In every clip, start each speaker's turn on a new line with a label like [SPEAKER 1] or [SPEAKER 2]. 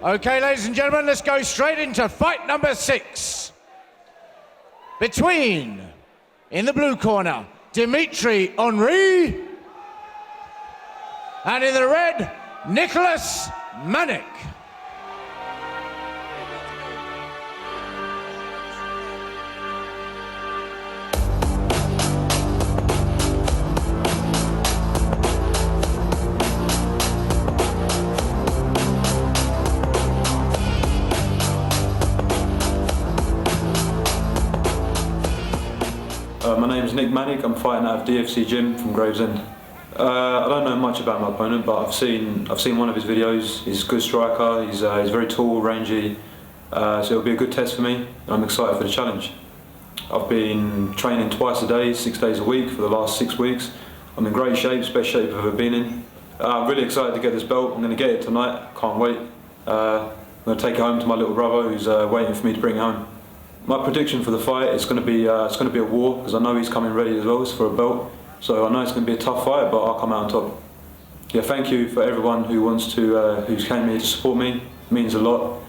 [SPEAKER 1] Okay, ladies and gentlemen, let's go straight into fight number 6. Between, in the blue corner, Dimitri, Henri, and in the red, Nicholas, Manik.
[SPEAKER 2] My name is Manik. I'm fighting out of DFC Gym from Gravesend. I don't know much about my opponent, but I've seen one of his videos. He's a good striker. He's very tall, rangy, so it'll be a good test for me. I'm excited for the challenge. I've been training twice a day, 6 days a week for the last 6 weeks. I'm in great shape, best shape I've ever been in. I'm really excited to get this belt. I'm going to get it tonight. Can't wait. I'm going to take it home to my little brother, who's waiting for me to bring it home. My prediction for the fight, it's going to be a war, because I know he's coming ready as well. It's for a belt, so I know it's going to be a tough fight, but I'll come out on top. Yeah, thank you for everyone who wants to, who's came here to support me. It means a lot.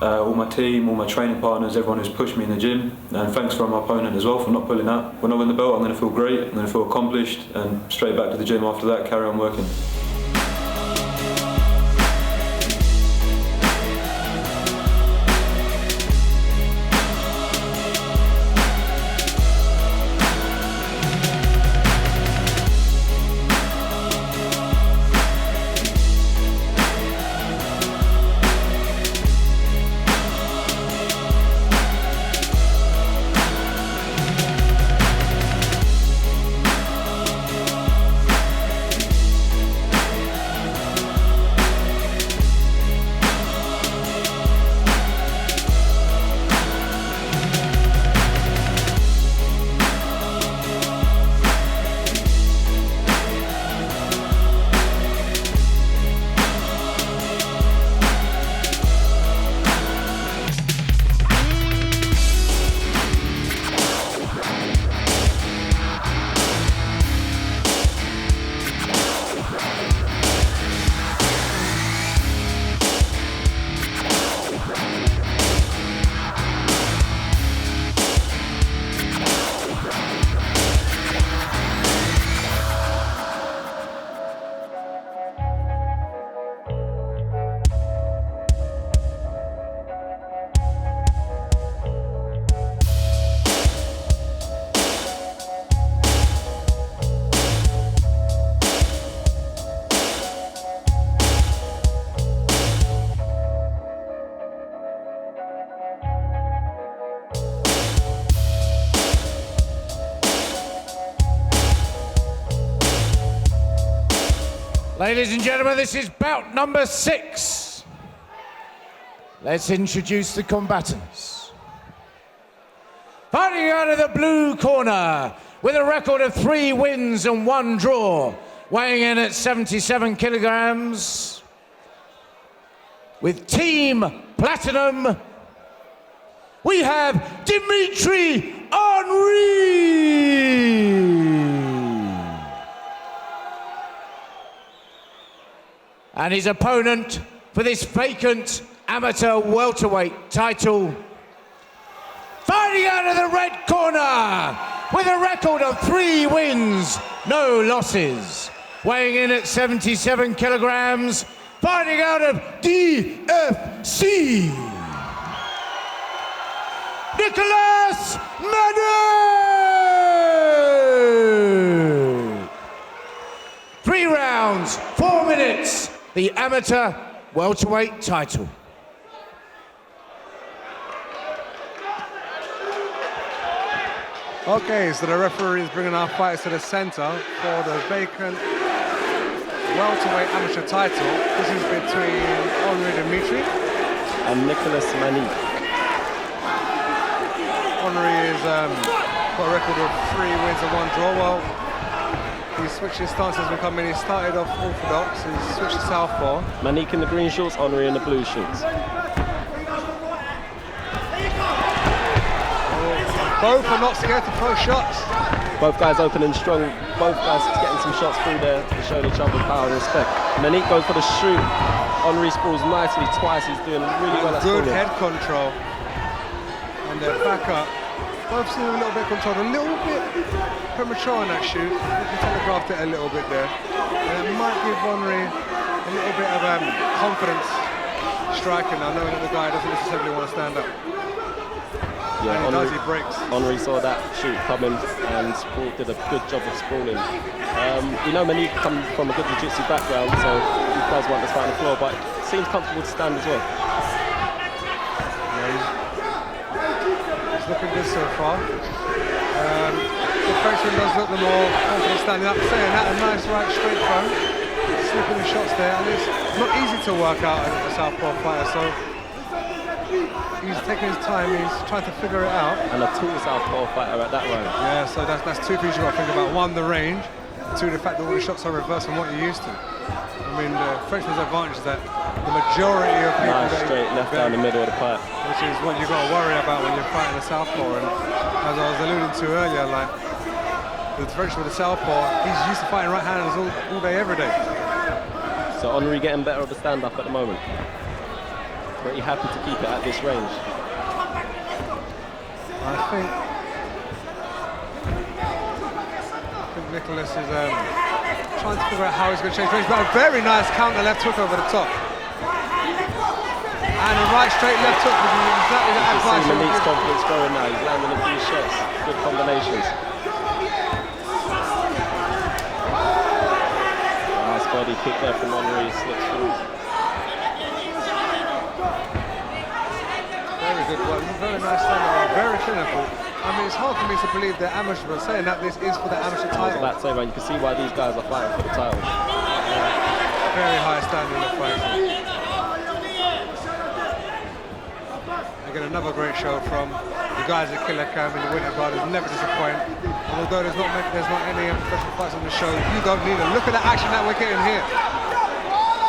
[SPEAKER 2] All my team, all my training partners, everyone who's pushed me in the gym, and thanks for my opponent as well for not pulling out. When I win the belt, I'm going to feel great. I'm going to feel accomplished, and straight back to the gym after that, carry on working.
[SPEAKER 1] Ladies and gentlemen, this is bout number 6. Let's introduce the combatants. Fighting out of the blue corner with a record of 3 wins and 1 draw, weighing in at 77 kilograms, with Team Platinum, we have Dimitri, Henri. And his opponent for this vacant amateur welterweight title, fighting out of the red corner with a record of 3 wins, no losses, weighing in at 77 kilograms, fighting out of DFC, Nicholas, Manik. 3 rounds, 4 minutes. The amateur welterweight title.
[SPEAKER 3] Okay, so the referee is bringing our fighters to the center for the vacant welterweight amateur title. This is between Henri Dimitri
[SPEAKER 4] and Nicholas Manik.
[SPEAKER 3] Henri is got a record of 3 wins and 1 draw. Well, he switched his stance as we come in. He started off orthodox, he switched to southpaw.
[SPEAKER 4] Manik in the green shorts, Henri in the blue shorts.
[SPEAKER 3] Both are not scared to throw shots.
[SPEAKER 4] Both guys open and strong. Both guys getting some shots through there to show each other power and respect. Manik goes for the shoot. Henri sprawls nicely twice. He's doing really well at
[SPEAKER 3] Good
[SPEAKER 4] sprawling.
[SPEAKER 3] head control. And they're back up. Both seem a little bit controlled, a little bit premature on that shoot. He telegraphed it a little bit there. And it might give Henri a little bit of confidence striking now, knowing that the guy doesn't necessarily want to stand up.
[SPEAKER 4] Yeah,
[SPEAKER 3] and he does, he breaks.
[SPEAKER 4] Henri saw that shoot coming and did a good job of sprawling. We know Manik comes from a good jiu-jitsu background, so he does want to fight on the floor, but seems comfortable to stand as well.
[SPEAKER 3] Yeah, he's looking good so far. The Frenchman does look the more confident standing up, saying that, a nice right straight front, slipping the shots there, and it's not easy to work out as a southpaw fighter, so he's taking his time, he's trying to figure it out.
[SPEAKER 4] And a tall southpaw fighter at that range.
[SPEAKER 3] Yeah, so that's two things you've got to think about. One, the range. Two, the fact that all the shots are reversed from what you're used to. I mean, the Frenchman's advantage is that the majority of people...
[SPEAKER 4] Nice straight left down the middle of the pipe.
[SPEAKER 3] Which is what you've got to worry about when you're fighting a southpaw. And as I was alluding to earlier, like, the Frenchman with the southpaw, he's used to fighting right-handers all day, every day.
[SPEAKER 4] So Henri getting better of the stand-up at the moment. Pretty happy to keep it at this range.
[SPEAKER 3] I think Nicholas is trying to figure out how he's going to change range, but a very nice counter left hook over the top. And a right straight left hook, which is exactly the
[SPEAKER 4] You
[SPEAKER 3] advice.
[SPEAKER 4] see Manik's confidence growing now. He's landing a few shots, good combinations. Nice body kick there from Henri, slips through.
[SPEAKER 3] Very good work, very nice stand-up, very clinical. I mean, it's hard for me to believe they're amateur, but saying that this is for the amateur
[SPEAKER 4] I was
[SPEAKER 3] title.
[SPEAKER 4] about to say, man, you can see why these guys are fighting for the title.
[SPEAKER 3] Very high standard of fighting. Again, another great show from the guys at Killacam in the Winter Brothers, never disappoint. And although there's not any professional fights on the show, you don't need them. Look at the action that we're getting here.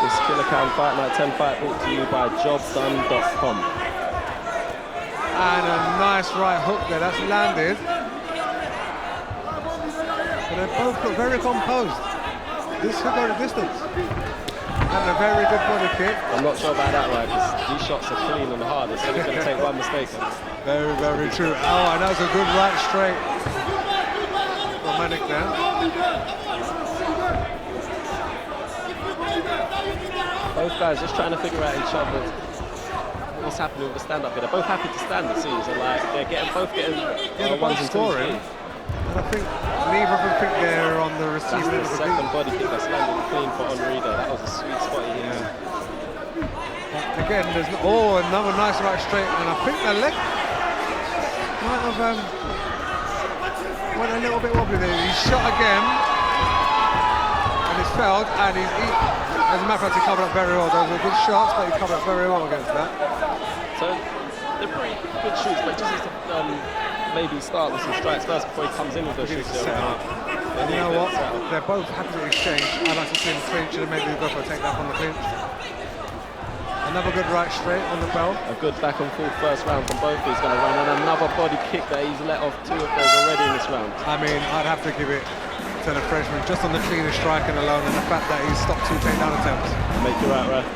[SPEAKER 4] This Killacam Fight Night 10 fight brought to you by jobdone.com.
[SPEAKER 3] And a nice right hook there, that's landed. But they both look very composed. This could go the distance. And a very good body kick.
[SPEAKER 4] I'm not sure about that, right, because these shots are clean and hard. It's only going to take one mistake.
[SPEAKER 3] Very, very true. Oh, and that was a good right straight from Manik there.
[SPEAKER 4] Both guys just trying to figure out each other. What's happening with the stand-up here? They're both happy to stand, it seems. They're like, they're both getting ones and
[SPEAKER 3] scoring.
[SPEAKER 4] twos.
[SPEAKER 3] And I think neither of them think they're on the receiving
[SPEAKER 4] That's
[SPEAKER 3] end
[SPEAKER 4] the
[SPEAKER 3] of the
[SPEAKER 4] second
[SPEAKER 3] beat.
[SPEAKER 4] body kick that's landed clean for Henri there. That was a sweet spot he hit.
[SPEAKER 3] Again, there's another nice right straight, and I think the leg might have went a little bit wobbly there. He's shot again, and he's failed, and as a matter of fact, he covered up very well. Those were good shots, but he covered up very well against that.
[SPEAKER 4] So they're pretty good shoots, but just needs to maybe start with some strikes first before he comes in with those shoots.
[SPEAKER 3] Set up. And you know what? They're both happy to exchange. I'd like to see him clinch and maybe go for a takedown on the clinch. Another good right straight on the bell.
[SPEAKER 4] A good back and forth first round from both these guys, and another body kick there. He's let off two of those already in this round.
[SPEAKER 3] I mean, I'd have to give it to the Frenchman just on the cleaner striking alone and the fact that he's stopped two takedown attempts.
[SPEAKER 4] Make you right, right.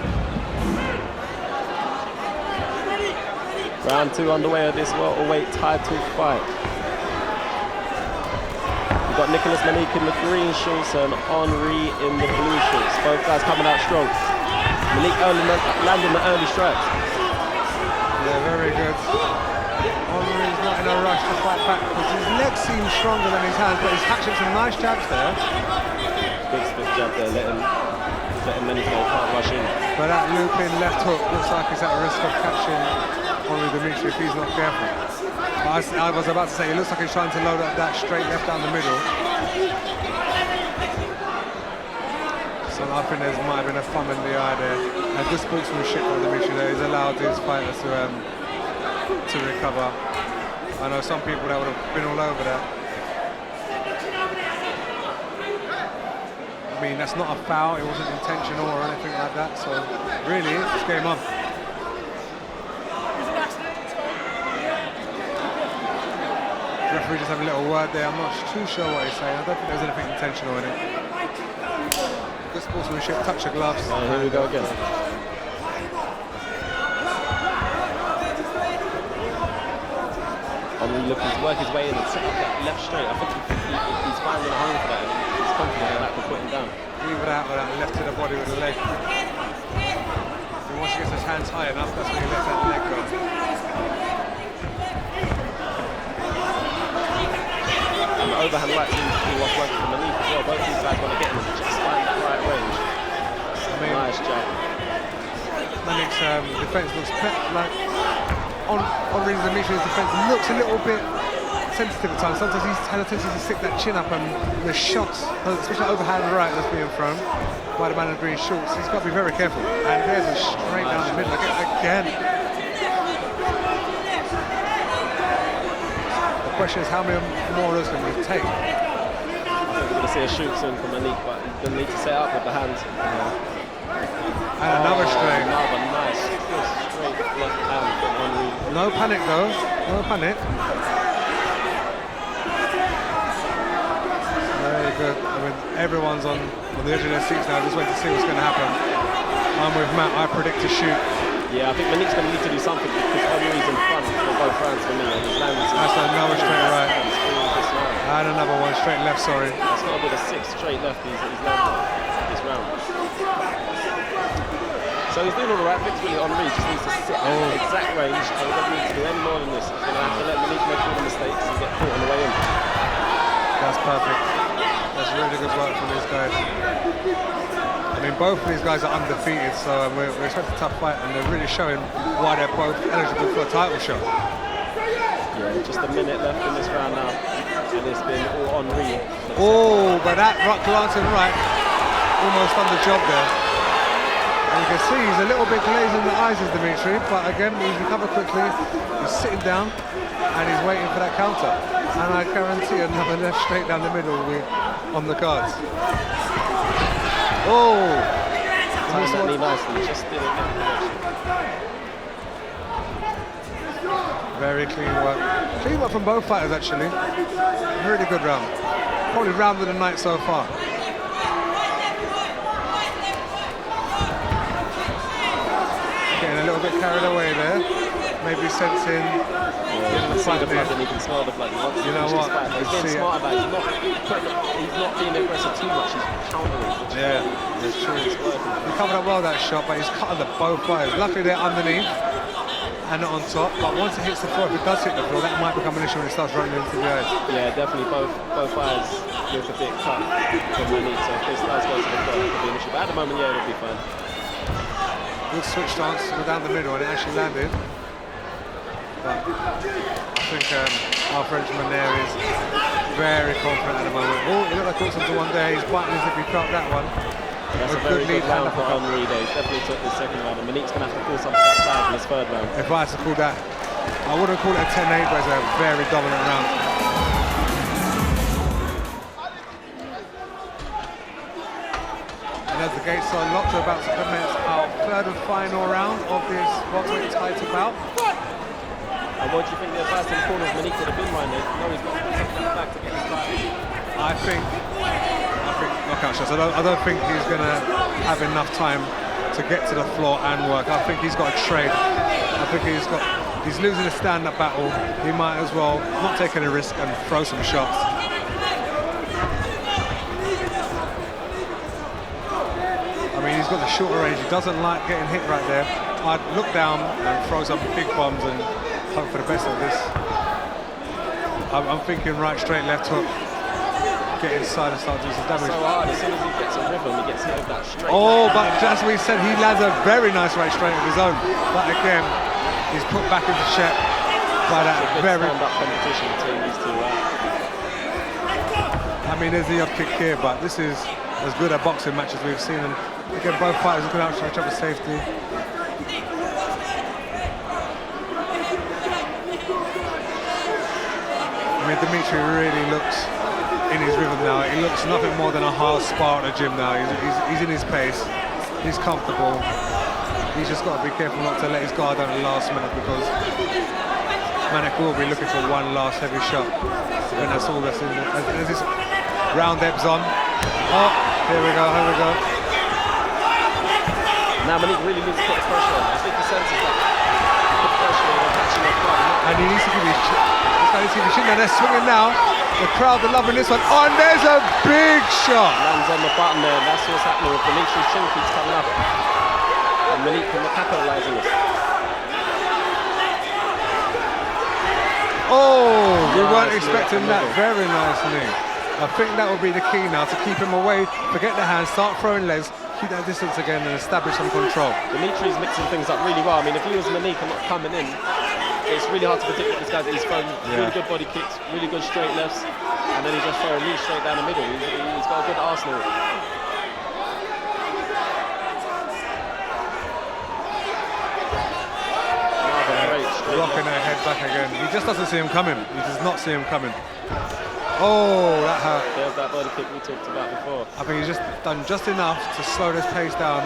[SPEAKER 4] Round two underway of this welterweight title fight. We've got Nicholas Manik in the green shorts and Henri in the blue shorts. Both guys coming out strong. Manik landing the early strikes.
[SPEAKER 3] Yeah, very good. Henri's not in a rush to fight back because his legs seem stronger than his hands, but he's catching some nice jabs there.
[SPEAKER 4] Good stiff jab there, letting Manik go, can't rush in.
[SPEAKER 3] But that looping left hook looks like he's at risk of catching Henri Dimitri if he's not careful. But I was about to say, it looks like he's trying to load up that straight left down the middle. So I think there might have been a thumb in the eye there. A good sportsmanship from Dimitri there. He's allowed his fighters to recover. I know some people that would have been all over that. I mean, that's not a foul, it wasn't intentional or anything like that, so really, it's game on. The referee just have a little word there, I'm not too sure what he's saying, I don't think there's anything intentional in it. Good sportsmanship, touch of gloves.
[SPEAKER 4] Here we go again. and really looking to work his way in and set up that left straight. I think he's finding a home for that, and he's confident that can put him down.
[SPEAKER 3] Even out with that left to the body with the leg. And once he gets his hands high enough, that's when he lets that leg go.
[SPEAKER 4] And the overhand right seems to be what's working for Manik as well. Both these guys want to get him and just find that right range. Nice jab.
[SPEAKER 3] Manik's defence looks like on Dimitri's defence looks a little bit sensitive at times. Sometimes he's had a tendency to stick that chin up, and the shots, especially overhand right that's being thrown by the man in green shorts, he's got to be very careful. And there's a straight down the middle again. The question is how many more of those can we take?
[SPEAKER 4] I think we're going to see a shoot soon from Manik, but he's going to need to set up with the hands.
[SPEAKER 3] And another straight.
[SPEAKER 4] Another nice straight left hand from Henri.
[SPEAKER 3] No panic though, no panic. Very good. I mean, everyone's on the edge of their seats now, just waiting to see what's going to happen. I'm with Matt, I predict a shoot.
[SPEAKER 4] Yeah, I think Manik's going to need to do something because Henri's in front for both rounds for me.
[SPEAKER 3] That's another straight right. And another one straight left, sorry.
[SPEAKER 4] That's got to be the 6th straight left he's landed this round. So he's doing all the right things really. Henri just needs to sit at the exact range, and he doesn't need to do any more than this. He's going to have to let Manik make all the mistakes and get caught on the way in.
[SPEAKER 3] That's perfect. That's really good work from these guys. I mean, both of these guys are undefeated, so we're expecting a tough fight, and they're really showing why they're both eligible for a title shot.
[SPEAKER 4] Yeah, just a minute left in this round now, and it's been all Henri.
[SPEAKER 3] Oh, but that glancing right almost done the job there. And you can see he's a little bit glazed in the eyes, is Dimitri, but again, he's recovered quickly, he's sitting down, and he's waiting for that counter. And I guarantee another left straight down the middle on the cards. Oh!
[SPEAKER 4] Timed that knee nicely, just didn't get the connection.
[SPEAKER 3] Very clean work. Clean work from both fighters, actually. Really good round. Probably round of the night so far. Getting a little bit carried away there. Maybe sensing.
[SPEAKER 4] Yeah, you can see the blood and you can smell the blood.
[SPEAKER 3] You know what?
[SPEAKER 4] He's getting smart about it. He's not being aggressive too much. He's countering.
[SPEAKER 3] Yeah, it's true. He covered up well that shot, but he's cutting the both fighters. Luckily they're underneath and not on top. But once it hits the floor, if it does hit the floor, that might become an issue when it starts running into the eyes.
[SPEAKER 4] Yeah, definitely both fighters look a bit cut from Manik. So if this does go to the floor, it could be an issue. But at the moment, yeah, it'll be fine.
[SPEAKER 3] Good switch stance, we're down the middle, and it actually landed. But I think our Frenchman there is very confident at the moment. Oh, he looked like Wilson to one day. He's biting as if he caught that one.
[SPEAKER 4] That's a very good round for Henri there. He's definitely took the second round, and Manik's going to have to call something outside in his third round.
[SPEAKER 3] If I had to call that, I wouldn't call it a 10-8, but it's a very dominant round. And as the gates are locked, we're about to commence our third and final round of this welterweight title bout.
[SPEAKER 4] And what do you think the advice in the corner of Manik would have been right there? No, he's got to put something back to get his title.
[SPEAKER 3] I think knockout shots. I don't think he's going to have enough time to get to the floor and work. I think he's got to trade. I think he's losing a stand-up battle. He might as well not take any risk and throw some shots. I mean, he's got the shorter range. He doesn't like getting hit right there. I'd look down and throw some big bombs and hope for the best of this. I'm thinking right, straight, left hook. Get inside and start doing some damage.
[SPEAKER 4] So hard, as soon as he gets a rhythm, he gets hit with that straight.
[SPEAKER 3] Oh, but as we said, he lands a very nice right straight of his own. But again, he's put back into check by that very
[SPEAKER 4] stand-up competition between these two.
[SPEAKER 3] I mean, there's the odd kick here, but this is as good a boxing match as we've seen. And again, both fighters looking out for each other's safety. I mean, Dimitri really looks in his rhythm now. He looks nothing more than a hard spar at the gym now. He's in his pace. He's comfortable. He's just got to be careful not to let his guard down at the last minute, because Manik will be looking for one last heavy shot. And that's all that's in there. As this round ebbs on. Oh, here we go, here we go.
[SPEAKER 4] Now Manik really needs to put pressure on. I think he senses that pressure, they're catching their club.
[SPEAKER 3] And he needs to give his chin, and they're swinging now. The crowd are loving this one. Oh, and there's a big shot.
[SPEAKER 4] Lands on the button there, and that's what's happening with Dimitri's chin keeps coming up. And Manik can capitalise on this.
[SPEAKER 3] Oh, we weren't expecting that. Very nice knee. I think that will be the key now to keep him away, forget the hands, start throwing legs, keep that distance again and establish some control.
[SPEAKER 4] Dimitri's mixing things up really well. I mean, if he was Manik and not coming in, it's really hard to predict what this guy's. He's throwing really good body kicks, really good straight lefts, and then he's just throwing knees straight down the middle. He's got a good arsenal.
[SPEAKER 3] Rocking her head back again. He just doesn't see him coming. He does not see him coming. Oh, that hurt.
[SPEAKER 4] There's that body kick we talked about before.
[SPEAKER 3] I think he's just done just enough to slow this pace down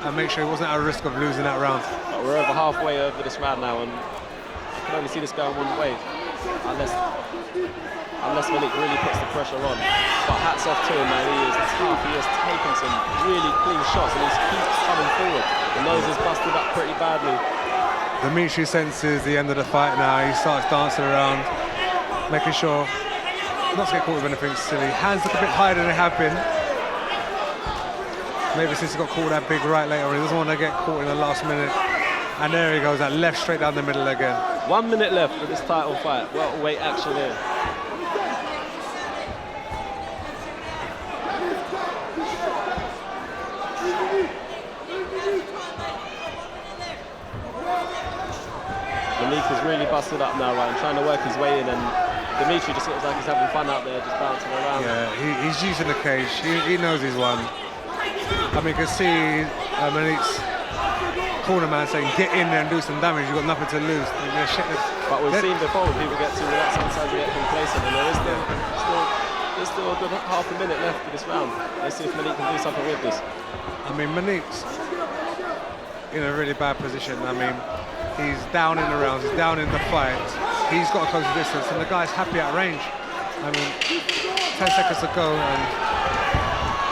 [SPEAKER 3] and make sure he wasn't at risk of losing that round.
[SPEAKER 4] But we're over halfway over this round now, and I can only see this going one way, unless Manik really puts the pressure on. But hats off to him, man. He is tough. He has taken some really clean shots, and he keeps coming forward. The nose is busted up pretty badly.
[SPEAKER 3] Dimitri senses the end of the fight now. He starts dancing around, making sure not to get caught with anything silly. Hands look a bit higher than they have been. Maybe since he got caught that big right later on, he doesn't want to get caught in the last minute. And there he goes, that left straight down the middle again.
[SPEAKER 4] 1 minute left for this title fight. Welterweight action here. Manik is really busted up now, right, and trying to work his way in, and Dimitri just looks like he's having fun out there, just bouncing around.
[SPEAKER 3] Yeah, he's using the cage. He knows he's won. I mean, you can see Manik's corner man saying, get in there and do some damage, you've got nothing to lose.
[SPEAKER 4] But we've seen before when people get too relaxed, sometimes they get complacent, and there's still a good half a minute left for this round. Let's see if Manik can do something with this.
[SPEAKER 3] I mean, Manik's in a really bad position. I mean, he's down in the rounds, he's down in the fight. He's got a close distance, and the guy's happy at range. I mean, 10 seconds to go, and...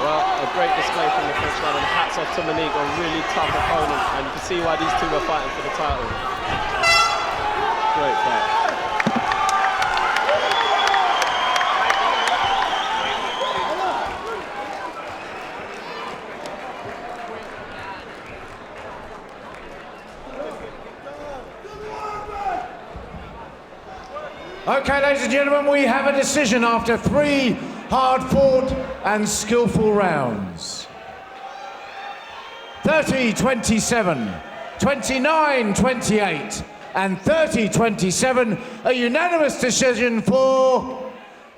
[SPEAKER 4] Well, a great display from the Frenchman, and hats off to Manik, a really tough opponent, and you can see why these two are fighting for the title. Great fight.
[SPEAKER 1] Okay, ladies and gentlemen, we have a decision after 3 hard-fought and skillful rounds. 30-27, 29-28, and 30-27, a unanimous decision for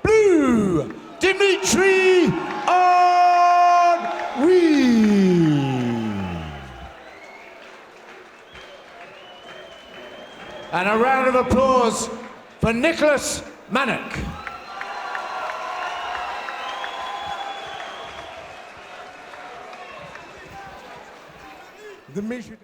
[SPEAKER 1] Blue, Dimitri Henri. And a round of applause for Nicholas Manik.
[SPEAKER 3] Dimitri